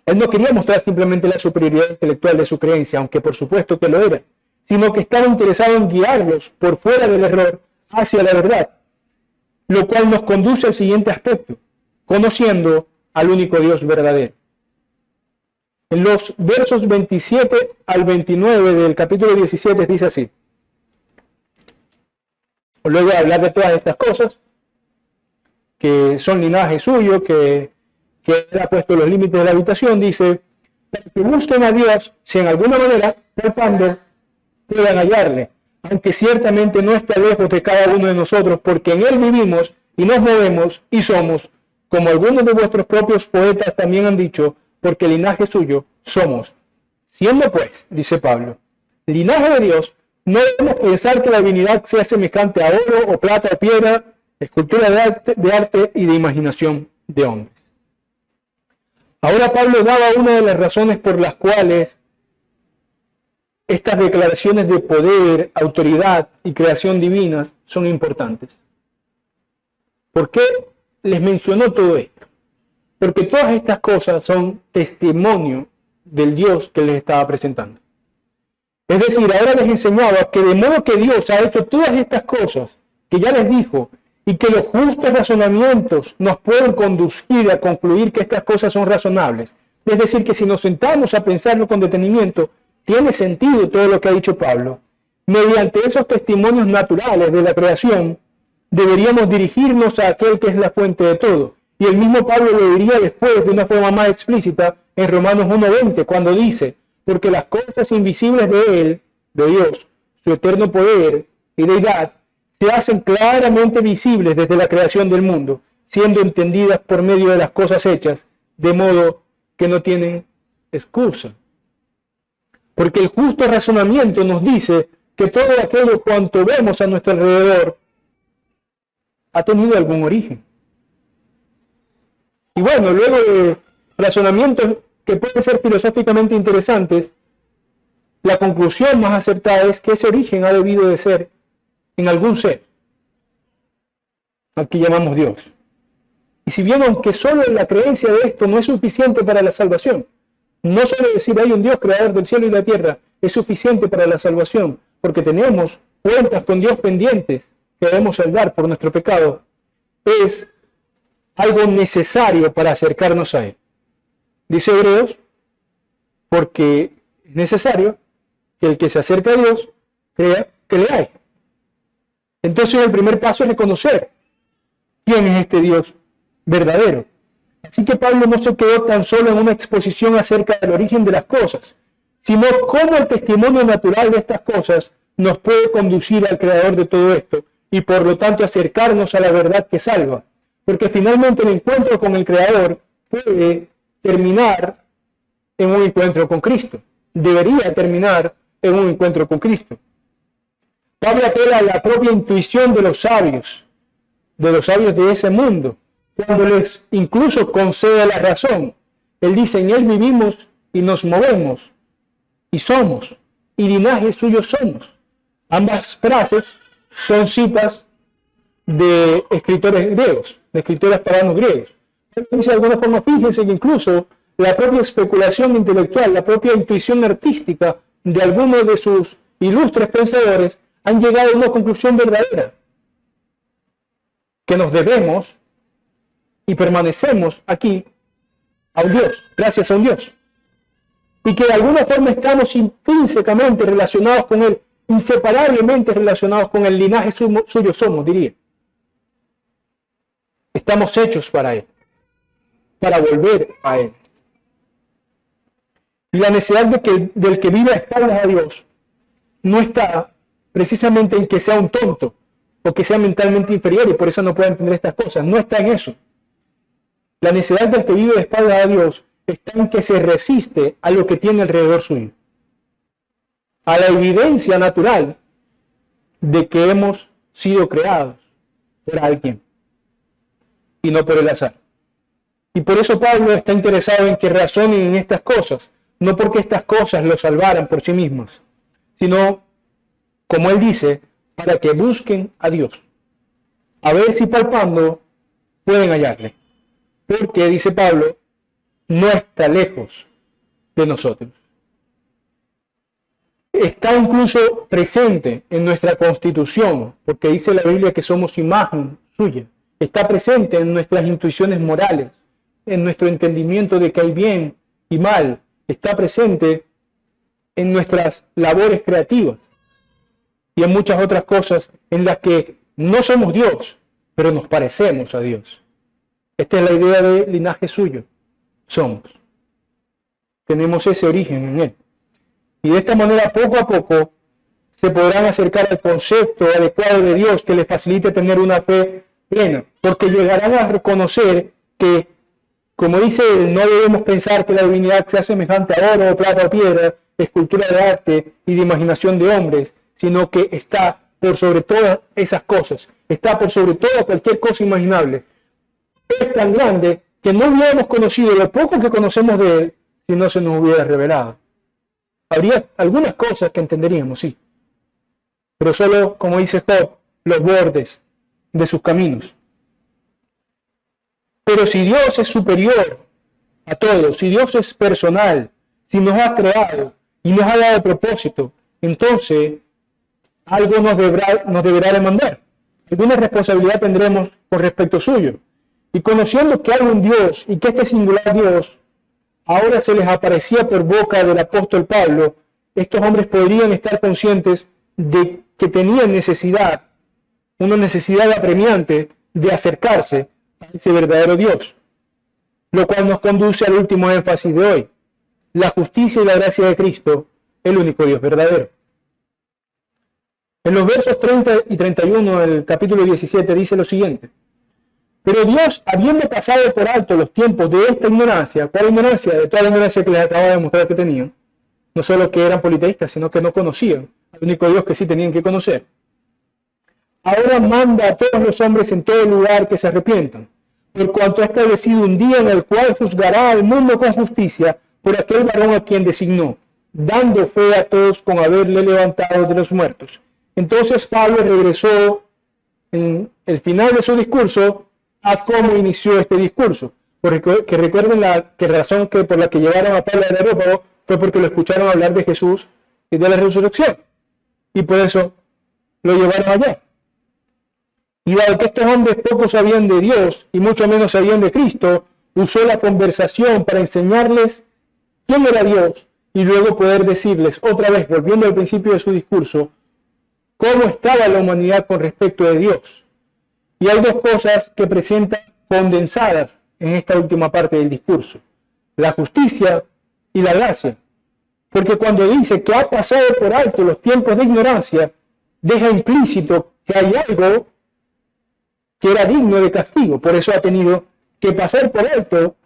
Él no quería mostrar simplemente la superioridad intelectual de su creencia, aunque por supuesto que lo era, sino que estaba interesado en guiarlos por fuera del error hacia la verdad, lo cual nos conduce al siguiente aspecto, conociendo al único Dios verdadero. En los versos 27 al 29 del capítulo 17 dice así. Luego de hablar de todas estas cosas, que son linaje suyo, que Él ha puesto los límites de la habitación, dice, para que busquen a Dios, si en alguna manera, tratando, puedan hallarle, aunque ciertamente no está lejos de cada uno de nosotros, porque en Él vivimos y nos movemos y somos, como algunos de vuestros propios poetas también han dicho, porque linaje suyo somos. Siendo pues, dice Pablo, linaje de Dios, no debemos pensar que la divinidad sea semejante a oro o plata o piedra, escultura de arte y de imaginación de hombres. Ahora Pablo daba una de las razones por las cuales estas declaraciones de poder, autoridad y creación divinas son importantes. ¿Por qué les mencionó todo esto? Porque todas estas cosas son testimonio del Dios que les estaba presentando. Es decir, ahora les enseñaba que de modo que Dios ha hecho todas estas cosas que ya les dijo y que los justos razonamientos nos pueden conducir a concluir que estas cosas son razonables. Es decir, que si nos sentamos a pensarlo con detenimiento, tiene sentido todo lo que ha dicho Pablo. Mediante esos testimonios naturales de la creación, deberíamos dirigirnos a aquel que es la fuente de todo. Y el mismo Pablo lo diría después de una forma más explícita en Romanos 1:20, cuando dice, porque las cosas invisibles de Él, de Dios, su eterno poder y deidad, se hacen claramente visibles desde la creación del mundo, siendo entendidas por medio de las cosas hechas, de modo que no tienen excusa. Porque el justo razonamiento nos dice que todo aquello cuanto vemos a nuestro alrededor ha tenido algún origen. Y bueno, luego de razonamientos que pueden ser filosóficamente interesantes, la conclusión más acertada es que ese origen ha debido de ser en algún ser, al que llamamos Dios. Y si bien aunque solo la creencia de esto no es suficiente para la salvación, no solo decir hay un Dios creador del cielo y la tierra es suficiente para la salvación, porque tenemos cuentas con Dios pendientes que debemos saldar por nuestro pecado, es algo necesario para acercarnos a Él. Dice Hebreos, porque es necesario que el que se acerca a Dios crea que le hay. Entonces el primer paso es reconocer quién es este Dios verdadero. Así que Pablo no se quedó tan solo en una exposición acerca del origen de las cosas, sino cómo el testimonio natural de estas cosas nos puede conducir al creador de todo esto y por lo tanto acercarnos a la verdad que salva. Porque finalmente el encuentro con el creador puede terminar en un encuentro con Cristo. Debería terminar en un encuentro con Cristo. Pablo apela a la propia intuición de los sabios de ese mundo, cuando les incluso concede la razón. Él dice, en Él vivimos y nos movemos, y somos, y linaje suyo somos. Ambas frases son citas de escritores griegos, de escritores paganos griegos. Él dice de alguna forma, fíjense que incluso la propia especulación intelectual, la propia intuición artística de algunos de sus ilustres pensadores han llegado a una conclusión verdadera, que nos debemos y permanecemos aquí a un Dios, gracias a un Dios, y que de alguna forma estamos intrínsecamente relacionados con Él, inseparablemente relacionados con el linaje suyo somos, diría. Estamos hechos para Él. para volver a Él. Y la necesidad del que vive a espaldas a Dios no está precisamente en que sea un tonto o que sea mentalmente inferior y por eso no pueda entender estas cosas. No está en eso. La necesidad del que vive a espaldas a Dios está en que se resiste a lo que tiene alrededor suyo, a la evidencia natural de que hemos sido creados por alguien y no por el azar. Y por eso Pablo está interesado en que razonen en estas cosas, no porque estas cosas lo salvaran por sí mismas, sino, como él dice, para que busquen a Dios, a ver si palpando pueden hallarle. Porque, dice Pablo, no está lejos de nosotros. Está incluso presente en nuestra Constitución, porque dice la Biblia que somos imagen suya. Está presente en nuestras intuiciones morales, en nuestro entendimiento de que hay bien y mal. Está presente en nuestras labores creativas y en muchas otras cosas en las que no somos Dios, pero nos parecemos a Dios. Esta es la idea de linaje suyo. Somos. Tenemos ese origen en Él. Y de esta manera, poco a poco, se podrán acercar al concepto adecuado de Dios que les facilite tener una fe plena, porque llegarán a reconocer que, como dice él, no debemos pensar que la divinidad sea semejante a oro, plata o piedra, escultura de arte y de imaginación de hombres, sino que está por sobre todas esas cosas, está por sobre toda cualquier cosa imaginable. Es tan grande que no hubiéramos conocido lo poco que conocemos de él si no se nos hubiera revelado. Habría algunas cosas que entenderíamos, sí, pero solo, como dice Job, los bordes de sus caminos. Pero si Dios es superior a todo, si Dios es personal, si nos ha creado y nos ha dado propósito, entonces algo nos deberá demandar. Alguna responsabilidad tendremos con respecto suyo. Y conociendo que hay un Dios y que este singular Dios ahora se les aparecía por boca del apóstol Pablo, estos hombres podrían estar conscientes de que tenían necesidad, una necesidad apremiante de acercarse a ese verdadero Dios. Lo cual nos conduce al último énfasis de hoy: la justicia y la gracia de Cristo, el único Dios verdadero. En los versos 30 y 31 del capítulo 17 dice lo siguiente: pero Dios, habiendo pasado por alto los tiempos de esta ignorancia, ¿cuál ignorancia? De toda la ignorancia que les acabo de demostrar que tenían, no solo que eran politeístas, sino que no conocían al único Dios que sí tenían que conocer. Ahora manda a todos los hombres en todo lugar que se arrepientan, por cuanto ha establecido un día en el cual juzgará al mundo con justicia por aquel varón a quien designó, dando fe a todos con haberle levantado de los muertos. Entonces Pablo regresó en el final de su discurso a cómo inició este discurso, porque que recuerden la razón por la que llegaron a Pablo al Areópago fue porque lo escucharon hablar de Jesús y de la resurrección, y por eso lo llevaron allá. Y dado que estos hombres poco sabían de Dios y mucho menos sabían de Cristo, usó la conversación para enseñarles quién era Dios y luego poder decirles otra vez, volviendo al principio de su discurso, cómo estaba la humanidad con respecto de Dios. Y hay dos cosas que presentan condensadas en esta última parte del discurso: la justicia y la gracia. Porque cuando dice que ha pasado por alto los tiempos de ignorancia, deja implícito que hay algo que era digno de castigo. Por eso ha tenido que pasar por alto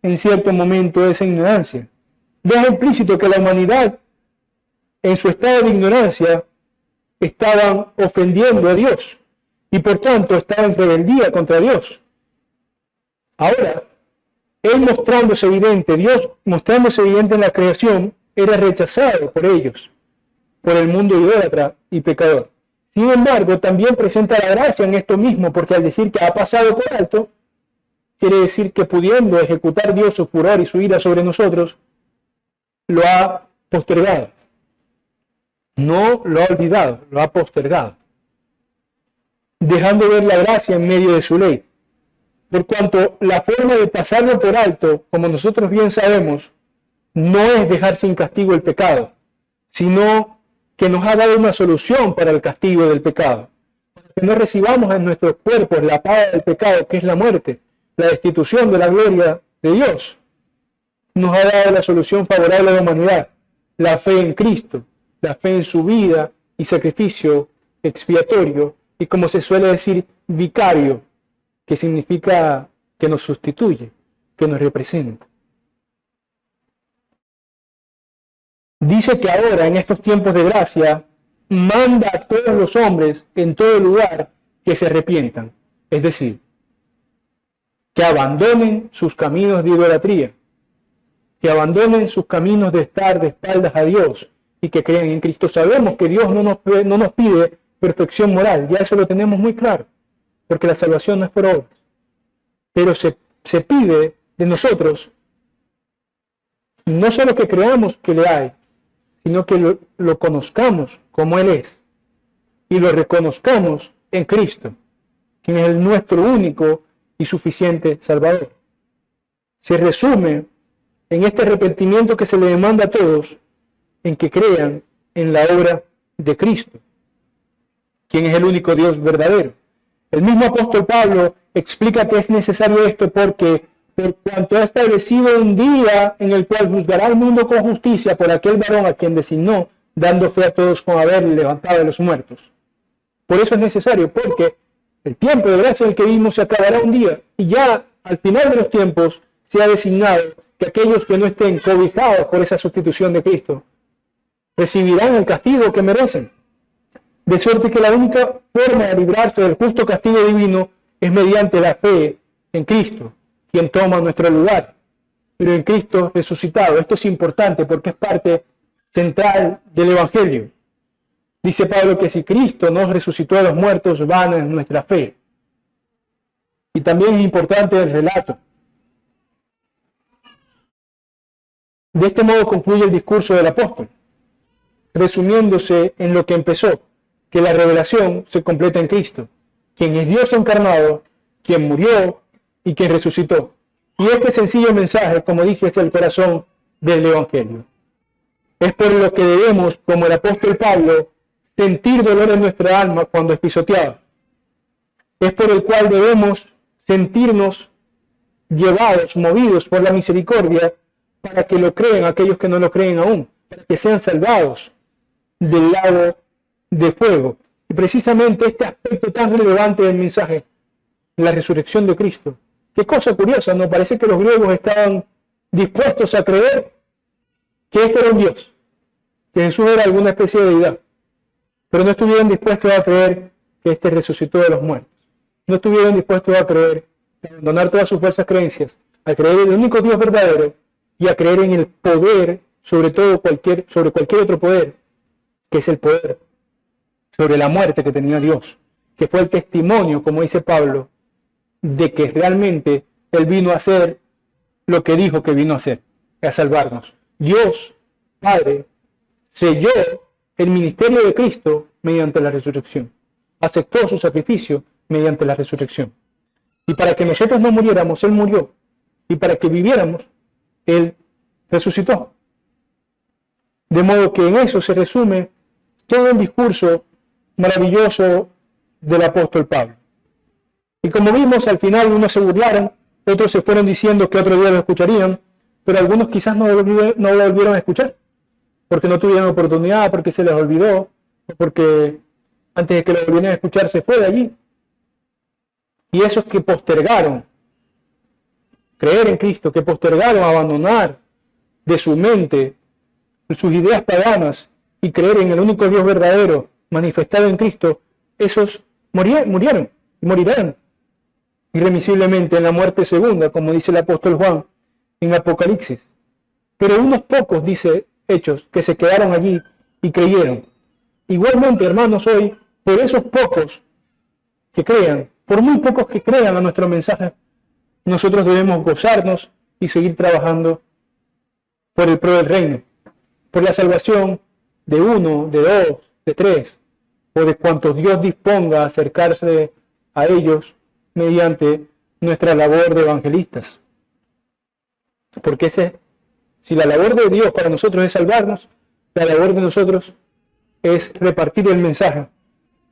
en cierto momento esa ignorancia. Deja implícito que la humanidad, en su estado de ignorancia, estaban ofendiendo a Dios y por tanto estaban en rebeldía contra Dios. Ahora, Él mostrándose evidente, Dios mostrándose evidente en la creación, era rechazado por ellos, por el mundo idólatra y pecador. Sin embargo, también presenta la gracia en esto mismo, porque al decir que ha pasado por alto, quiere decir que pudiendo ejecutar Dios su furor y su ira sobre nosotros, lo ha postergado. No lo ha olvidado, lo ha postergado, dejando ver la gracia en medio de su ley. Por cuanto la forma de pasarlo por alto, como nosotros bien sabemos, no es dejar sin castigo el pecado, sino que nos ha dado una solución para el castigo del pecado. Para que no recibamos en nuestros cuerpos la paga del pecado, que es la muerte, la destitución de la gloria de Dios, nos ha dado la solución favorable a la humanidad, la fe en Cristo, la fe en su vida y sacrificio expiatorio, y como se suele decir, vicario, que significa que nos sustituye, que nos representa. Dice que ahora, en estos tiempos de gracia, manda a todos los hombres en todo lugar que se arrepientan, es decir, que abandonen sus caminos de idolatría, que abandonen sus caminos de estar de espaldas a Dios y que crean en Cristo. Sabemos que Dios no nos pide perfección moral, ya eso lo tenemos muy claro, porque la salvación no es por obras, pero se pide de nosotros no solo que creamos que le hay, sino que lo conozcamos como Él es y lo reconozcamos en Cristo, quien es nuestro único y suficiente Salvador. Se resume en este arrepentimiento que se le demanda a todos, en que crean en la obra de Cristo, quien es el único Dios verdadero. El mismo apóstol Pablo explica que es necesario esto porque por cuanto ha establecido un día en el cual juzgará al mundo con justicia por aquel varón a quien designó, dando fe a todos con haberle levantado de los muertos. Por eso es necesario, porque el tiempo de gracia en el que vivimos se acabará un día, y ya al final de los tiempos se ha designado que aquellos que no estén cobijados por esa sustitución de Cristo recibirán el castigo que merecen. De suerte que la única forma de librarse del justo castigo divino es mediante la fe en Cristo, quien toma nuestro lugar, pero en Cristo resucitado. Esto es importante porque es parte central del Evangelio. Dice Pablo que si Cristo nos resucitó de los muertos, vana es nuestra fe. Y también es importante el relato. De este modo concluye el discurso del apóstol, resumiéndose en lo que empezó, que la revelación se completa en Cristo, quien es Dios encarnado, quien murió y quien resucitó. Y este sencillo mensaje, como dije, es el corazón del Evangelio. Es por lo que debemos, como el apóstol Pablo, sentir dolor en nuestra alma cuando es pisoteado. Es por el cual debemos sentirnos llevados, movidos por la misericordia, para que lo crean aquellos que no lo creen aún, para que sean salvados del lago de fuego. Y precisamente este aspecto tan relevante del mensaje, la resurrección de Cristo. Qué cosa curiosa, ¿no? Parece que los griegos estaban dispuestos a creer que este era un Dios, que Jesús era alguna especie de deidad, pero no estuvieron dispuestos a creer que este resucitó de los muertos. No estuvieron dispuestos a creer, a abandonar todas sus falsas creencias, a creer en el único Dios verdadero y a creer en el poder sobre cualquier otro poder, que es el poder sobre la muerte que tenía Dios, que fue el testimonio, como dice Pablo, de que realmente Él vino a hacer lo que dijo que vino a hacer, a salvarnos. Dios, Padre, selló el ministerio de Cristo mediante la resurrección. Aceptó su sacrificio mediante la resurrección. Y para que nosotros no muriéramos, Él murió. Y para que viviéramos, Él resucitó. De modo que en eso se resume todo el discurso maravilloso del apóstol Pablo. Y como vimos, al final unos se burlaron, otros se fueron diciendo que otro día lo escucharían, pero algunos quizás no lo volvieron a escuchar, porque no tuvieron oportunidad, porque se les olvidó, o porque antes de que lo volvieran a escuchar se fue de allí. Y esos que postergaron creer en Cristo, que postergaron abandonar de su mente sus ideas paganas y creer en el único Dios verdadero manifestado en Cristo, esos murieron y morirán irremisiblemente en la muerte segunda, como dice el apóstol Juan en Apocalipsis. Pero unos pocos, dice Hechos, que se quedaron allí y creyeron. Igualmente, hermanos, hoy, por esos pocos que crean, por muy pocos que crean a nuestro mensaje, nosotros debemos gozarnos y seguir trabajando por el pro del reino, por la salvación de uno, de dos, de tres, o de cuantos Dios disponga a acercarse a ellos mediante nuestra labor de evangelistas. Porque si la labor de Dios para nosotros es salvarnos, la labor de nosotros es repartir el mensaje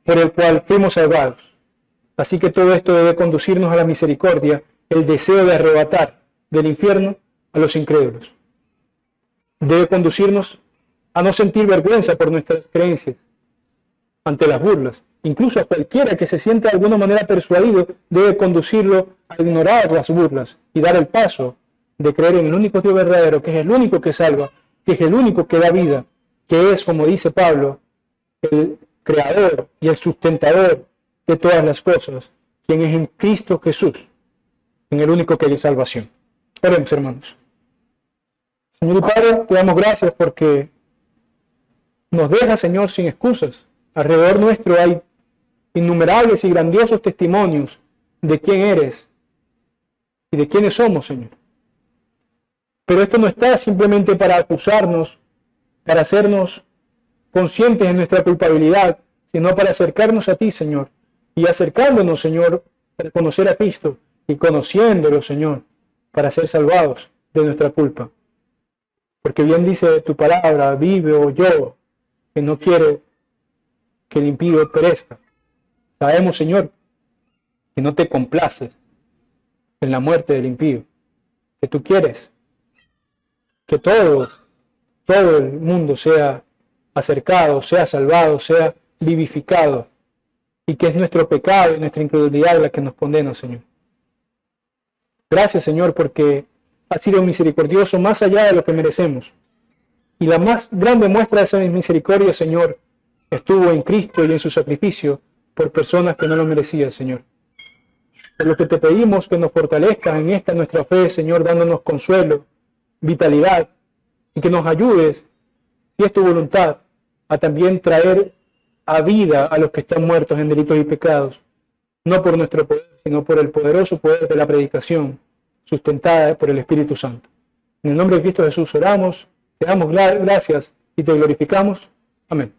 por el cual fuimos salvados. Así que todo esto debe conducirnos a la misericordia, el deseo de arrebatar del infierno a los incrédulos. Debe conducirnos a no sentir vergüenza por nuestras creencias ante las burlas. Incluso a cualquiera que se sienta de alguna manera persuadido debe conducirlo a ignorar las burlas y dar el paso de creer en el único Dios verdadero, que es el único que salva, que es el único que da vida, que es, como dice Pablo, el creador y el sustentador de todas las cosas, quien es en Cristo Jesús, en el único que hay salvación. Oremos, hermanos. Señor y Padre, te damos gracias porque nos deja, Señor, sin excusas. Alrededor nuestro hay innumerables y grandiosos testimonios de quién eres y de quiénes somos, Señor. Pero esto no está simplemente para acusarnos, para hacernos conscientes de nuestra culpabilidad, sino para acercarnos a ti, Señor, y acercándonos, Señor, para conocer a Cristo, y conociéndolo, Señor, para ser salvados de nuestra culpa. Porque bien dice tu palabra, vive o yo, que no quiere que el impío perezca. Sabemos, Señor, que no te complaces en la muerte del impío, que tú quieres que todo el mundo sea acercado, sea salvado, sea vivificado, y que es nuestro pecado y nuestra incredulidad la que nos condena, Señor. Gracias, Señor, porque has sido misericordioso más allá de lo que merecemos. Y la más grande muestra de esa misericordia, Señor, estuvo en Cristo y en su sacrificio por personas que no lo merecían, Señor. Por lo que te pedimos que nos fortalezcas en esta nuestra fe, Señor, dándonos consuelo, vitalidad, y que nos ayudes, si es tu voluntad, a también traer a vida a los que están muertos en delitos y pecados, no por nuestro poder, sino por el poderoso poder de la predicación, sustentada por el Espíritu Santo. En el nombre de Cristo Jesús oramos, te damos gracias y te glorificamos. Amén.